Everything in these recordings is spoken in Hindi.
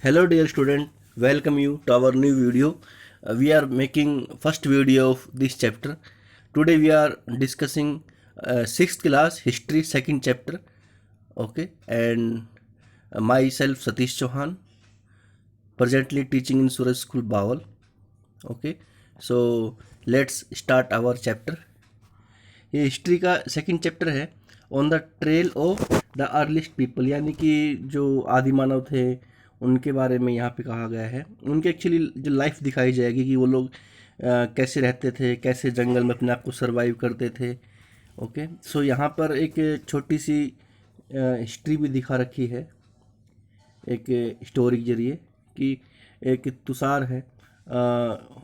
Hello dear student, welcome you to our new video. We are making first video of this chapter. Today we are discussing 6th class history second chapter. Okay, and myself Satish Chauhan, presently teaching in Suraj School Bawal. Okay, so let's start our chapter. ये हिस्ट्री का सेकंड चैप्टर है on the trail of the earliest people, यानी कि जो आदि मानव थे उनके बारे में यहाँ पे कहा गया है। उनके एक्चुअली जो लाइफ दिखाई जाएगी कि वो लोग कैसे रहते थे, कैसे जंगल में अपने आप को सरवाइव करते थे। ओके, सो यहाँ पर एक छोटी सी हिस्ट्री भी दिखा रखी है एक स्टोरी के जरिए कि एक तुषार है,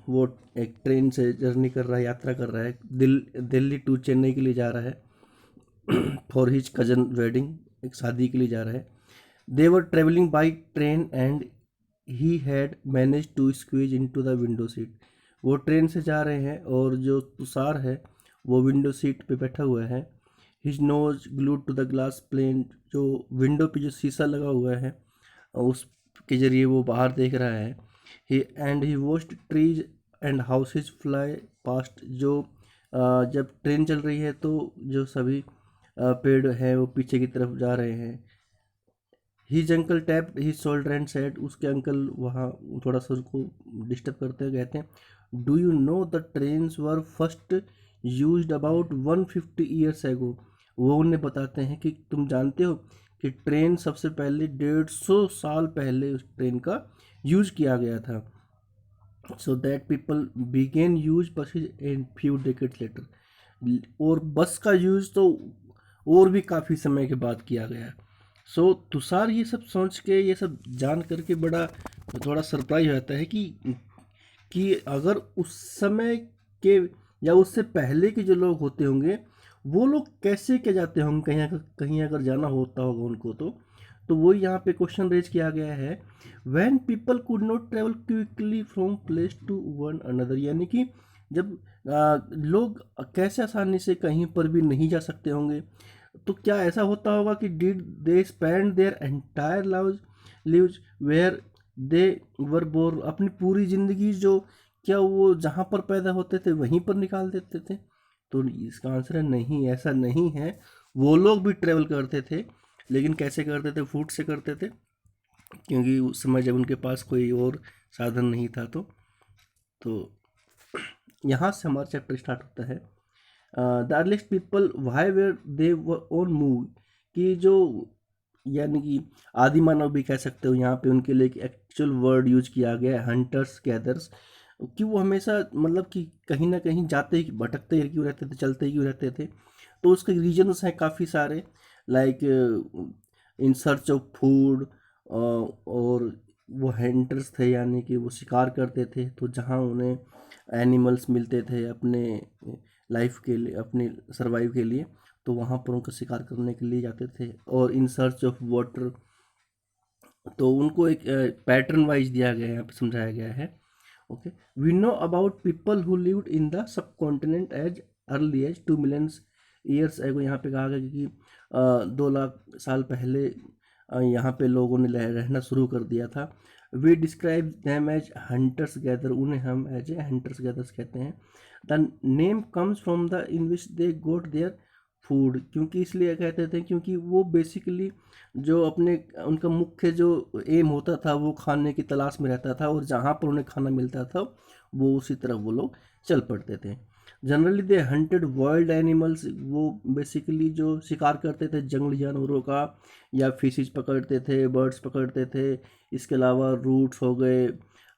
वो एक ट्रेन से जर्नी कर रहा है, यात्रा कर रहा है, दिल्ली टू चेन्नई के लिए जा रहा है फॉर हिज कजन वेडिंग, एक शादी के लिए जा रहा है। They were travelling by train and he had managed to squeeze in to the window seat. वो ट्रेन से जा रहे हैं और जो तुषार है वो विंडो सीट पे बैठा हुआ है। His nose glued to the glass plane, जो विंडो पे जो शीशा लगा हुआ है उसके जरिए वो बाहर देख रहा है। He watched trees and houses fly past, जो जब ट्रेन चल रही है तो जो सभी पेड़ हैं वो पीछे की तरफ जा रहे हैं। His uncle tapped his shoulder and said, उसके अंकल वहाँ थोड़ा सा उसको डिस्टर्ब करते हुए कहते हैं, do you know the trains were first used about 150 years ago. वो उन्हें बताते हैं कि तुम जानते हो कि ट्रेन सबसे पहले 150 साल पहले उस ट्रेन का यूज किया गया था। So that people began use buses in few decades later, और बस का यूज तो और भी काफ़ी समय के बाद किया गया। सो तुषार ये सब सोच के, ये सब जान करके बड़ा थोड़ा सरप्राइज हो जाता है कि अगर उस समय के या उससे पहले के जो लोग होते होंगे वो लोग कैसे क्या जाते होंगे, कहीं अगर जाना होता होगा उनको तो वो यहाँ पे क्वेश्चन रेज किया गया है। When people could not travel quickly from place to one another, यानी कि जब लोग कैसे आसानी से कहीं पर भी नहीं जा सकते होंगे, तो क्या ऐसा होता होगा कि did they spend their entire lives where they were born, अपनी पूरी ज़िंदगी जो क्या वो जहाँ पर पैदा होते थे वहीं पर निकाल देते थे? तो इसका आंसर है नहीं, ऐसा नहीं है। वो लोग भी ट्रेवल करते थे, लेकिन कैसे करते थे? फुट से करते थे, क्योंकि उस समय जब उनके पास कोई और साधन नहीं था। तो यहाँ से हमारा चैप्टर स्टार्ट होता है। The earliest people why were they on move मूव, कि जो यानी कि आदि मानव भी कह सकते हो, यहाँ पे उनके लिए एक एक्चुअल वर्ड यूज किया गया है, हंटर्स गैदर्स, कि वो हमेशा मतलब कि कहीं ना कहीं जाते ही भटकते ही क्यों रहते थे, चलते ही क्यों रहते थे। तो उसके रीजन्स हैं काफ़ी सारे, like in search of food, और वो हंटर्स थे, यानी कि वो शिकार करते थे, तो जहाँ उन्हें एनिमल्स मिलते थे अपने लाइफ के लिए, अपने सर्वाइव के लिए, तो वहाँ पर उनका शिकार करने के लिए जाते थे। और इन सर्च ऑफ वाटर, तो उनको एक पैटर्न वाइज दिया गया है, यहाँ पे समझाया गया है। Okay, we know about people who lived in the subcontinent as early as 2 millions years ago. यहाँ पे कहा गया कि 2 लाख साल पहले यहाँ पे लोगों ने रहना शुरू कर दिया था। We describe them as hunters gather, उन्हें हम एज ए हंटर्स गैदर्स कहते हैं। The name comes from the in which they got their food, क्योंकि इसलिए कहते थे क्योंकि वो बेसिकली जो अपने उनका मुख्य जो एम होता था वो खाने की तलाश में रहता था, और जहाँ पर उन्हें खाना मिलता था वो उसी तरफ वो लोग चल पड़ते थे। Generally they hunted wild animals, वो बेसिकली जो शिकार करते थे जंगली जानवरों का, या फिशेज पकड़ते थे, बर्ड्स पकड़ते थे। इसके अलावा रूट्स हो गए,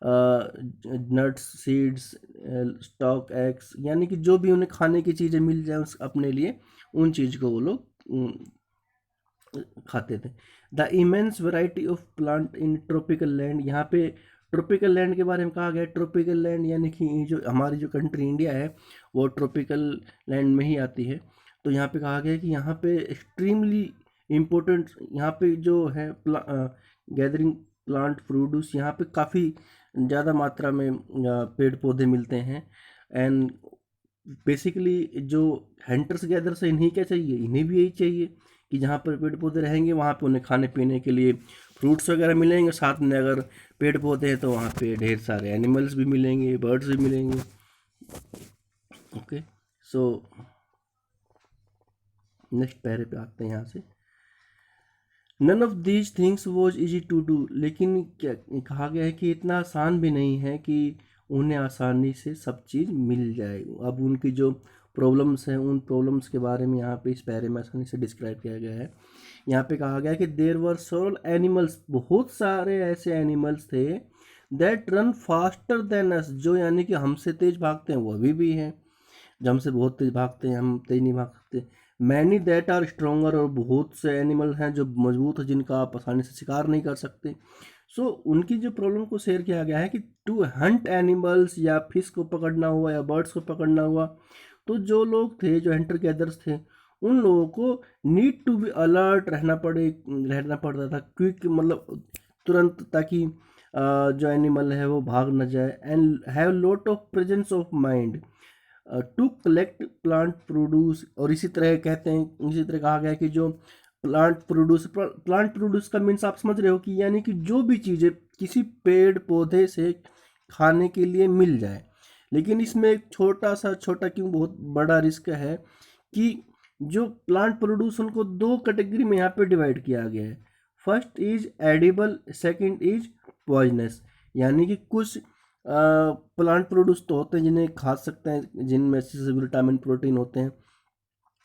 नट्स, सीड्स, स्टॉक, एग्स, यानी कि जो भी उन्हें खाने की चीज़ें मिल जाए अपने लिए, उन चीज़ को वो लोग खाते थे। The immense variety of plant in tropical land, यहाँ पे ट्रॉपिकल लैंड के बारे में कहा गया है। ट्रॉपिकल लैंड यानी कि जो हमारी जो कंट्री इंडिया है वो ट्रॉपिकल लैंड में ही आती है। तो यहाँ पे कहा गया है कि यहाँ पे एक्सट्रीमली इम्पोर्टेंट, यहाँ पे जो है गैदरिंग प्लांट प्रोड्यूस, यहाँ पे काफ़ी ज़्यादा मात्रा में पेड़ पौधे मिलते हैं। एंड बेसिकली जो हंटर्स गैदर्स है, इन्हें क्या चाहिए? इन्हें भी यही चाहिए कि जहाँ पर पेड़ पौधे रहेंगे वहाँ पे उन्हें खाने पीने के लिए फ्रूट्स वगैरह मिलेंगे, साथ में अगर पेड़ पौधे हैं तो वहाँ पे ढेर सारे एनिमल्स भी मिलेंगे, बर्ड्स भी मिलेंगे। ओके, सो नेक्स्ट पैरे पे आते हैं यहाँ से। None of these things was easy to do, लेकिन क्या कहा गया है कि इतना आसान भी नहीं है कि उन्हें आसानी से सब चीज़ मिल जाए। अब उनकी जो प्रॉब्लम्स हैं उन प्रॉब्लम्स के बारे में यहाँ पे इस पैरे में आसानी से डिस्क्राइब किया गया है। यहाँ पे कहा गया है कि देयर वर सेवरल एनिमल्स, बहुत सारे ऐसे एनिमल्स थे that run faster than us, जो यानी कि हमसे तेज भागते हैं, वो अभी भी हैं। जो हमसे बहुत तेज भागते हैं, हम तेज नहीं भाग सकते। मैनी दैट आर स्ट्रोंगर, और बहुत से एनिमल हैं जो मजबूत है, जिनका आप आसानी से शिकार नहीं कर सकते। सो उनकी जो प्रॉब्लम को शेयर किया गया है कि टू हंट एनिमल्स, या फिश को पकड़ना हुआ या बर्ड्स को पकड़ना हुआ, तो जो लोग थे, जो हंटर गैदर्स थे, उन लोगों को नीड टू बी अलर्ट रहना पड़ता था, क्विक मतलब तुरंत, ताकि जो एनिमल है वो भाग न जाए। And have lot of presence of mind to collect plant produce, और इसी तरह कहते हैं, इसी तरह कहा गया है कि जो प्लांट प्रोड्यूस का मीन्स आप समझ रहे हो कि यानी कि जो भी चीज़ें किसी पेड़ पौधे से खाने के लिए मिल जाए। लेकिन इसमें एक छोटा क्यों बहुत बड़ा रिस्क है कि जो प्लांट प्रोड्यूस, उनको दो कैटेगरी में यहाँ पे डिवाइड किया गया है। First is edible, second is poisonous. यानी कि कुछ प्लांट प्रोड्यूस तो होते हैं जिन्हें खा सकते हैं, जिनमें से विटामिन प्रोटीन होते हैं,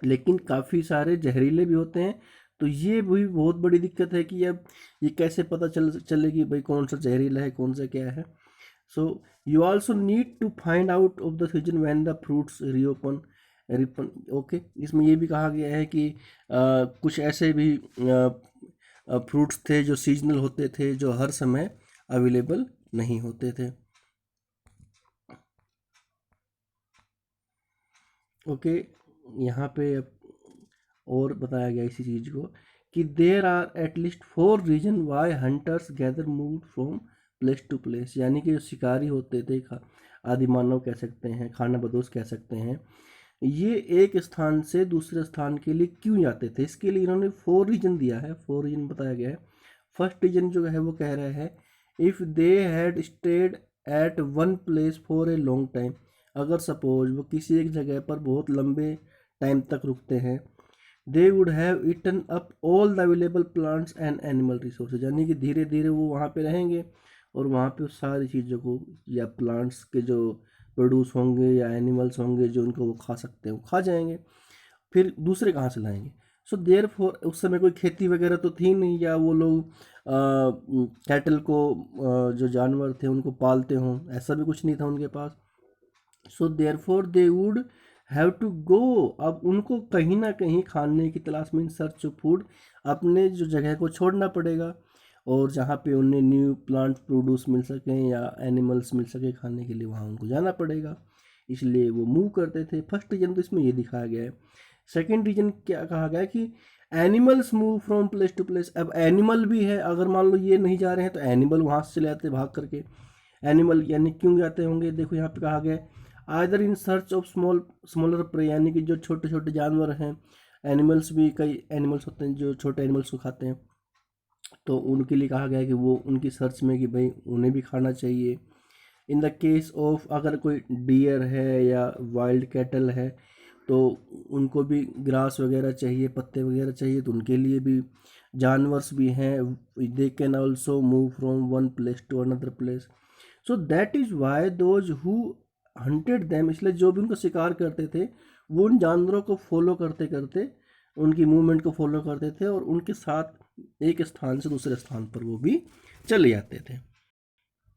लेकिन काफ़ी सारे जहरीले भी होते हैं। तो ये भी बहुत बड़ी दिक्कत है कि अब ये कैसे पता चलेगी भाई कौन सा जहरीला है, कौन सा क्या है। So you also need to find out of the season when the fruits reopen ripen. Okay, इसमें ये भी कहा गया है कि कुछ ऐसे भी फ्रूट्स थे जो सीजनल होते थे, जो हर समय अवेलेबल नहीं होते थे। ओके, यहाँ पे अब और बताया गया इसी चीज़ को कि देर आर एटलीस्ट 4 reason why hunters gather move from place to place. यानी कि जो शिकारी होते थे, आदि मानव कह सकते हैं, खाना बदोश कह सकते हैं, ये एक स्थान से दूसरे स्थान के लिए क्यों जाते थे, इसके लिए इन्होंने 4 रीजन दिया है, 4 रीजन बताया गया है। फर्स्ट रीजन जो है वो कह रहा है if they had stayed at one place for a long time, अगर सपोज वो किसी एक जगह पर बहुत लंबे टाइम तक रुकते हैं, they would have eaten up all the available plants and animal resources. यानी कि धीरे धीरे वो वहाँ पे रहेंगे और वहाँ पे सारी चीज़ों को, या प्लांट्स के जो प्रोड्यूस होंगे या एनिमल्स होंगे जो उनको वो खा सकते हैं, वो खा जाएंगे। फिर दूसरे कहाँ से लाएंगे? सो देयर फॉर उस समय कोई खेती वगैरह तो थी नहीं, या वो लोग कैटल को, जो जानवर थे उनको पालते हों, ऐसा भी कुछ नहीं था उनके पास। So therefore they would have to go, अब उनको कहीं ना कहीं खाने की तलाश में, सर्च ऑफ फूड, अपने जो जगह को छोड़ना पड़ेगा, और जहाँ पे उन्हें न्यू प्लांट प्रोड्यूस मिल सकें या एनिमल्स मिल सके खाने के लिए, वहाँ उनको जाना पड़ेगा, इसलिए वो मूव करते थे। फर्स्ट रीजन तो इसमें ये दिखाया गया है। सेकेंड रीजन क्या कहा गया है कि animals move from place to place. अब एनिमल भी है, अगर मान लो ये नहीं जा रहे हैं तो एनिमल वहाँ से चले आते भाग करके। एनिमल यानी क्यों जाते होंगे, देखो यहाँ पे कहा गया है either in search of smaller prey, यानी कि जो छोटे छोटे जानवर हैं, एनिमल्स भी कई एनिमल्स होते हैं जो छोटे एनिमल्स को खाते हैं, तो उनके लिए कहा गया है कि वो उनकी सर्च में कि भाई उन्हें भी खाना चाहिए। इन द केस ऑफ अगर कोई डियर है या वाइल्ड कैटल है, तो उनको भी ग्रास वगैरह चाहिए, पत्ते वगैरह चाहिए, तो उनके लिए भी जानवर्स भी हैं, they can also move from one place to another place. So that is why those who hunted them, इसलिए जो भी उनको शिकार करते थे वो उन जानवरों को फॉलो करते करते, उनकी मूवमेंट को फॉलो करते थे, और उनके साथ एक स्थान से दूसरे स्थान पर वो भी चले जाते थे।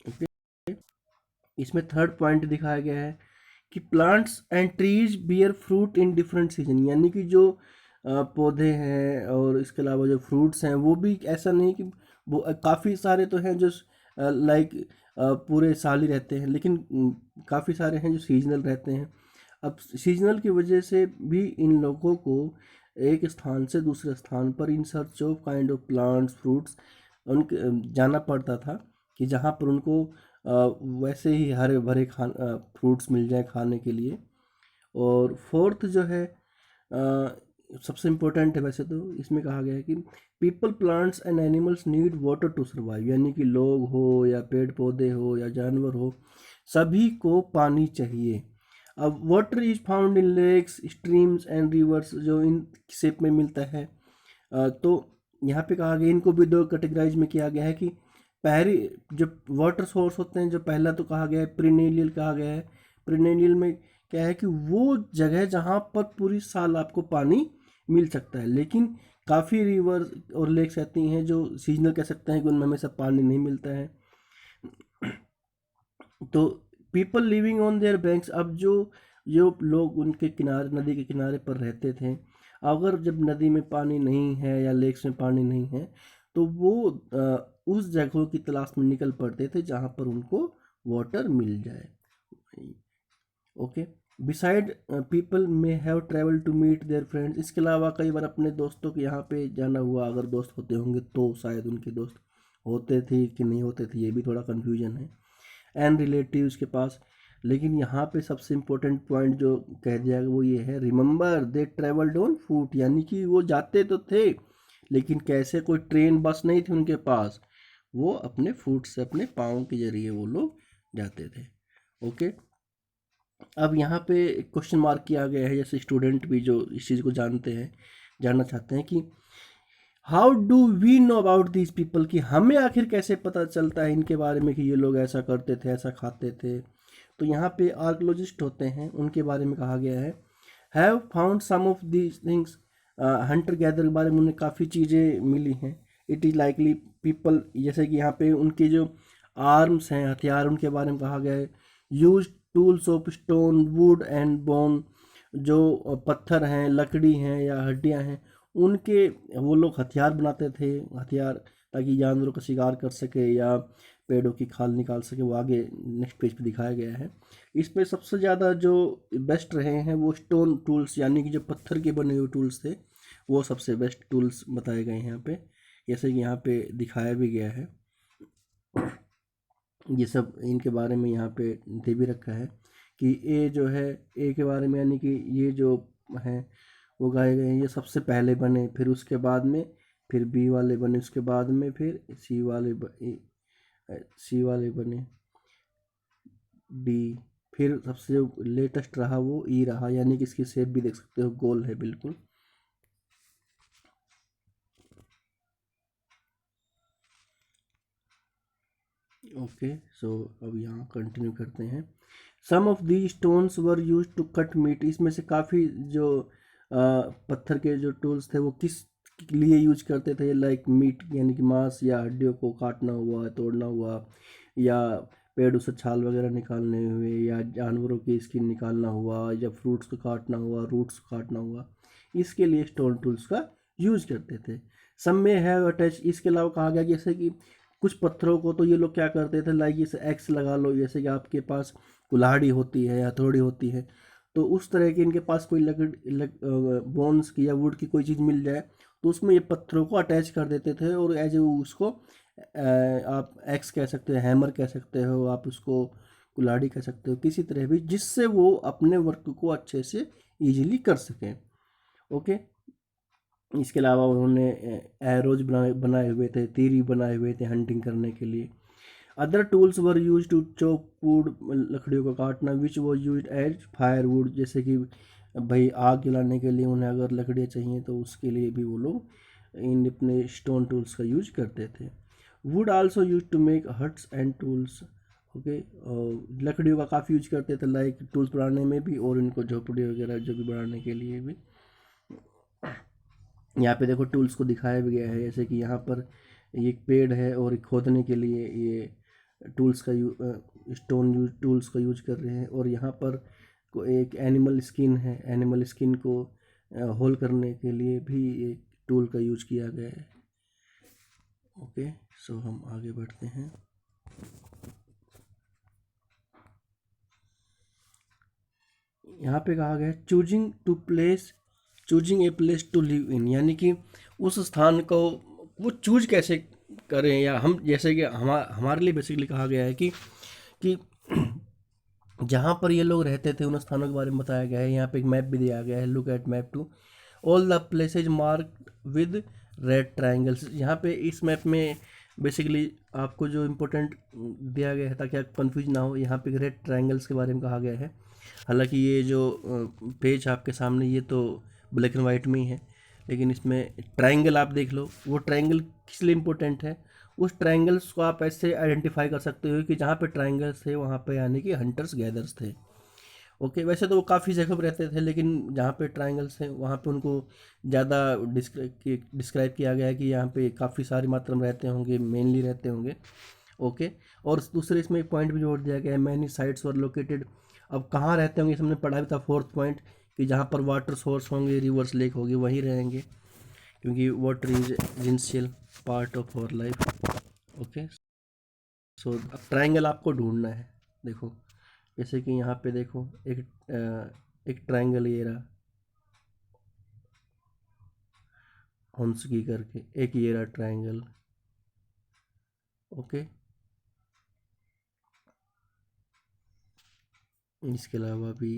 ओके, इसमें थर्ड पॉइंट दिखाया गया है कि plants and trees bear fruit in different season, यानी कि जो पौधे हैं और इसके अलावा जो फ्रूट्स हैं वो भी ऐसा नहीं कि वो काफ़ी सारे तो हैं जो लाइक पूरे साल ही रहते हैं, लेकिन काफ़ी सारे हैं जो सीजनल रहते हैं। अब सीजनल की वजह से भी इन लोगों को एक स्थान से दूसरे स्थान पर इन search of kind of plants fruits उनके जाना पड़ता था, कि जहाँ पर उनको वैसे ही हरे भरे फ्रूट्स मिल जाए खाने के लिए। और फोर्थ जो है सबसे इम्पोर्टेंट है वैसे तो, इसमें कहा गया है कि people, plants and animals need water to survive, यानी कि लोग हो या पेड़ पौधे हो या जानवर हो, सभी को पानी चाहिए। अब water is found in lakes, streams and rivers, जो इन शेप में मिलता है। तो यहाँ पे कहा गया, इनको भी दो कैटेगराइज में किया गया है कि पहली जो वाटर सोर्स होते हैं, जो पहला तो कहा गया है प्रीनेलियल कहा गया है। प्रीनेलियल में क्या है कि वो जगह जहाँ पर पूरी साल आपको पानी मिल सकता है, लेकिन काफ़ी रिवर्स और लेक्स ऐसी हैं जो सीजनल कह सकते हैं कि उनमें हमेशा पानी नहीं मिलता है। तो people living on their banks, अब जो जो लोग उनके किनारे, नदी के किनारे पर रहते थे, अगर जब नदी में पानी नहीं है या लेक्स में पानी नहीं है तो वो उस जगहों की तलाश में निकल पड़ते थे जहाँ पर उनको वाटर मिल जाए। Okay, beside people may have travel to meet their friends, इसके अलावा कई बार अपने दोस्तों के यहाँ पे जाना हुआ, अगर दोस्त होते होंगे तो शायद उनके दोस्त होते थे कि नहीं होते थे, ये भी थोड़ा कन्फ्यूजन है। एंड रिलेटिव्स के पास, लेकिन यहाँ पे सबसे इम्पोर्टेंट पॉइंट जो कह दिया वो ये है, remember they travelled on foot, यानी कि वो जाते तो थे लेकिन कैसे, कोई ट्रेन बस नहीं थी उनके पास, वो अपने फूट से, अपने पाँव के जरिए वो लोग जाते थे। ओके, अब यहाँ पे क्वेश्चन मार्क किया गया है, जैसे स्टूडेंट भी जो इस चीज़ को जानते हैं, जानना चाहते हैं कि how do we know about these people, कि हमें आखिर कैसे पता चलता है इनके बारे में कि ये लोग ऐसा करते थे, ऐसा खाते थे। तो यहाँ पे आर्कोलॉजिस्ट होते हैं, उनके बारे में कहा गया है, have found some of these things, hunter gather के बारे में उन्हें काफ़ी चीज़ें मिली हैं। इट इज़ लाइकली पीपल, जैसे कि यहाँ पे उनके जो आर्म्स हैं, हथियार, उनके बारे में कहा गया है, use tools of stone, would and bone, जो पत्थर हैं, लकड़ी हैं या हड्डियाँ हैं, उनके वो लोग हथियार बनाते थे, हथियार, ताकि जानवरों का शिकार कर सके या पेड़ों की खाल निकाल सके। वो आगे नेक्स्ट पेज पे दिखाया गया है। इसमें सबसे ज़्यादा जो बेस्ट रहे हैं वो स्टोन टूल्स, यानी कि जो पत्थर के बने हुए टूल्स थे, वो सबसे बेस्ट टूल्स बताए गए हैं यहाँ पे, जैसे कि यहाँ पे दिखाया भी गया है। ये सब इनके बारे में यहाँ पे दे भी रखा है कि ए जो है, ए के बारे में, यानी कि ये जो हैं वो गाए गए हैं, ये सबसे पहले बने, फिर उसके बाद में फिर बी वाले बने, उसके बाद में फिर सी वाले बने, डी, फिर सबसे जो लेटेस्ट रहा वो ई रहा, यानी कि इसकी शेप भी देख सकते हो, गोल है बिल्कुल। ओके, सो अब यहाँ कंटिन्यू करते हैं। Some of the stones were use to cut meat, इसमें से काफ़ी जो पत्थर के जो टूल्स थे वो किस लिए यूज करते थे, लाइक मीट, यानी कि मांस या हड्डियों को काटना हुआ, तोड़ना हुआ, या पेड़ों से छाल वगैरह निकालने हुए, या जानवरों की स्किन निकालना हुआ, या फ्रूट्स को काटना हुआ, रूट्स को काटना हुआ, इसके लिए स्टोन टूल्स का यूज करते थे। सम में हैव अटैच, इसके अलावा कहा गया जैसे कि कुछ पत्थरों को तो ये लोग क्या करते थे, लाइक जैसे एक्स लगा लो, जैसे कि आपके पास कुल्हाड़ी होती है, हथौड़ी होती है, तो उस तरह की इनके पास कोई बोन्स की या वुड की कोई चीज़ मिल जाए तो उसमें ये पत्थरों को अटैच कर देते थे, और एज ए उसको आप एक्स कह सकते हो, हैमर कह सकते हो, आप उसको कुल्हाड़ी कह सकते हो, किसी तरह भी, जिससे वो अपने वर्क को अच्छे से ईजिली कर सकें। ओके, इसके अलावा उन्होंने एरोज बनाए हुए थे, तीर बनाए हुए थे हंटिंग करने के लिए। Other tools were use to chop wood, लकड़ियों को काटना, विच वो यूज एज फायर वुड, जैसे कि भाई आग जलाने के लिए उन्हें अगर लकड़ियाँ चाहिए तो उसके लिए भी वो लोग इन अपने स्टोन टूल्स का यूज करते थे। Wood also use to make huts and tools, okay, और लकड़ियों का काफ़ी यूज करते थे, लाइक टूल्स बनाने में भी और इनको झोपड़ी वगैरह जो भी बनाने के लिए भी। यहाँ पे देखो टूल्स को दिखाया भी गया है, जैसे कि यहाँ पर एक पेड़ है और खोदने के लिए ये टूल्स का टूल्स का यूज कर रहे हैं, और यहाँ पर एक एनिमल स्किन है, एनिमल स्किन को होल करने के लिए भी एक टूल का यूज किया गया है। ओके, सो हम आगे बढ़ते हैं। यहाँ पे कहा गया है choosing a place to live in, यानी कि उस स्थान को वो चूज कैसे करें, या हम, जैसे कि हमारे लिए बेसिकली कहा गया है कि जहाँ पर ये लोग रहते थे उन स्थानों के बारे में बताया गया है। यहाँ पे एक मैप भी दिया गया है, look at map two, all the places marked with red triangles. यहाँ पे इस मैप में बेसिकली आपको जो इम्पोर्टेंट दिया गया है ताकि आप कंफ्यूज ना हो, यहाँ पे रेड ट्राइंगल्स के बारे में कहा गया है। हालांकि ये जो पेज आपके सामने ये तो ब्लैक एंड वाइट में ही है, लेकिन इसमें ट्राइंगल आप देख लो। वो ट्राइंगल किस लिए इम्पोर्टेंट है, उस ट्राइंगल्स को आप ऐसे आइडेंटिफाई कर सकते हो कि जहाँ पे ट्राइंगल्स थे वहाँ पे यानी कि हंटर्स गैदर्स थे। ओके, वैसे तो वो काफ़ी जगह पर रहते थे, लेकिन जहाँ पे ट्राइंगल्स हैं वहाँ पे उनको ज़्यादा डिस्क्राइब किया गया है कि यहाँ पे काफ़ी सारी मात्रा में रहते होंगे, मेनली रहते होंगे। ओके, और दूसरे इसमें एक पॉइंट भी जोड़ दिया गया है, मैनी साइट्स वर लोकेटेड। अब कहाँ रहते होंगे, हमने पढ़ा भी था फोर्थ पॉइंट कि जहाँ पर वाटर सोर्स होंगे, रिवर्स लेक होगी, वहीं रहेंगे, क्योंकि water is essential part of our life. Okay, so अब ट्राइंगल आपको ढूंढना है। देखो जैसे कि यहाँ पे देखो एक ट्राइंगल ये रहा, हंस की करके एक ये रहा ट्राइंगल। ओके, इसके अलावा भी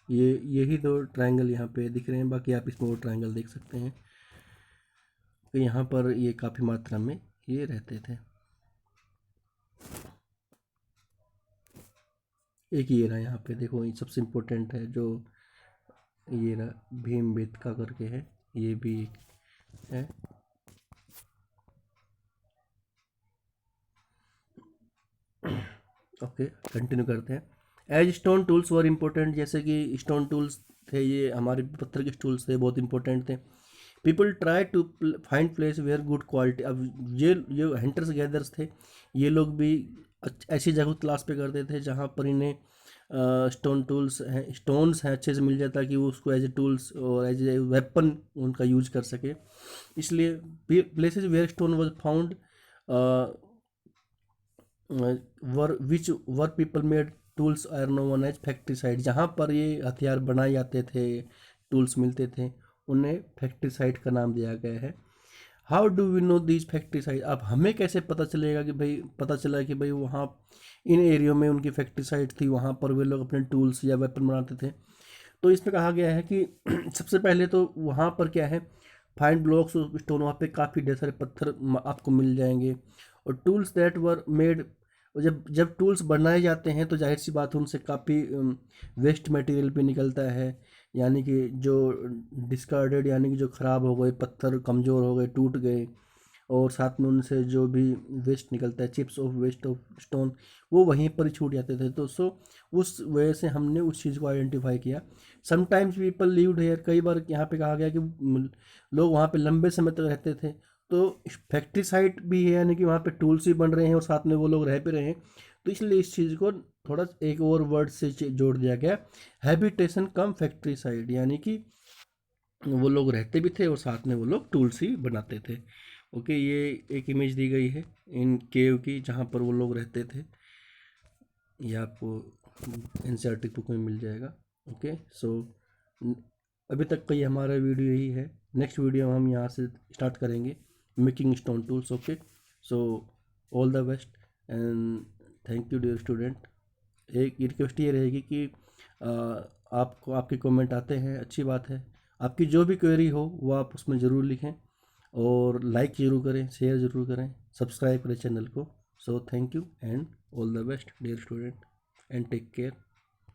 यही दो ट्राइंगल यहाँ पे दिख रहे हैं, बाकी आप इसमें वो ट्राइंगल देख सकते हैं। तो यहाँ पर ये काफ़ी मात्रा में ये रहते थे। एक ये रहा यहाँ पे देखो, ये सबसे इम्पोर्टेंट है जो ये रहा भीमबेटका करके है, ये भी एक है। ओके, कंटिन्यू करते हैं। As stone tools were important, जैसे कि स्टोन टूल्स थे, ये हमारे पत्थर के टूल्स थे, बहुत इंपॉर्टेंट थे। People try to find place where good quality. अब ये जो हंटर्स गैदर्स थे, ये लोग भी ऐसी जगह तलाश पे करते थे जहाँ पर इन्हें स्टोन्स हैं अच्छे से मिल जाता कि वो उसको एज ए टूल्स और एज ए वेपन उनका यूज कर सके। इसलिए places where stone was found were people made tools are known as factory site. जहाँ पर ये हथियार बनाए जाते थे, टूल्स मिलते थे, उन्हें फैक्ट्री साइट का नाम दिया गया है। How do we know these factory site. अब हमें कैसे पता चलेगा कि भाई, पता चला कि भाई वहाँ इन एरियो में उनकी फैक्ट्री साइट थी, वहाँ पर वे लोग अपने टूल्स या वेपन बनाते थे। तो इसमें कहा गया है कि सबसे पहले तो वहाँ पर क्या है, फाइंड ब्लॉक्स ऑफ स्टोन, वहाँ पे काफ़ी ढेर सारे पत्थर आपको मिल जाएंगे। और टूल्स दैट वर मेड, जब जब टूल्स बनाए जाते हैं तो जाहिर सी बात है उनसे काफ़ी वेस्ट मटेरियल भी निकलता है, यानी कि जो डिस्कार्डेड, यानी कि जो ख़राब हो गए पत्थर, कमज़ोर हो गए, टूट गए, और साथ में उनसे जो भी वेस्ट निकलता है, chips of waste of stone, वो वहीं पर ही छूट जाते थे। तो उस वजह से हमने उस चीज़ को आइडेंटिफाई किया। समटाइम्स पीपल लिव्ड हेयर, कई बार यहाँ पे कहा गया कि लोग वहाँ पे लंबे समय तक रहते थे। तो फैक्ट्री साइट भी है, यानी कि वहाँ पे टूल्स भी बन रहे हैं और साथ में वो लोग रह भी रहे हैं। तो इसलिए इस चीज़ को थोड़ा एक और वर्ड से जोड़ दिया गया, हैबिटेशन कम फैक्ट्री साइट, यानी कि वो लोग रहते भी थे और साथ में वो लोग टूल्स ही बनाते थे। ओके, ये एक इमेज दी गई है इन केव की जहाँ पर वो लोग रहते थे, ये आपको एनसीईआरटी बुक में मिल जाएगा। ओके, सो अभी तक का ये हमारा वीडियो यही है। नेक्स्ट वीडियो हम यहाँ से स्टार्ट करेंगे making stone tools. Okay, so all the best and thank you dear student. एक रिक्वेस्ट ये रहेगी कि आपको आपके कमेंट आते हैं, अच्छी बात है। आपकी जो भी क्वेरी हो वो आप उसमें ज़रूर लिखें, और लाइक ज़रूर करें, शेयर ज़रूर करें, सब्सक्राइब करें चैनल को। So thank you and all the best dear student and take care.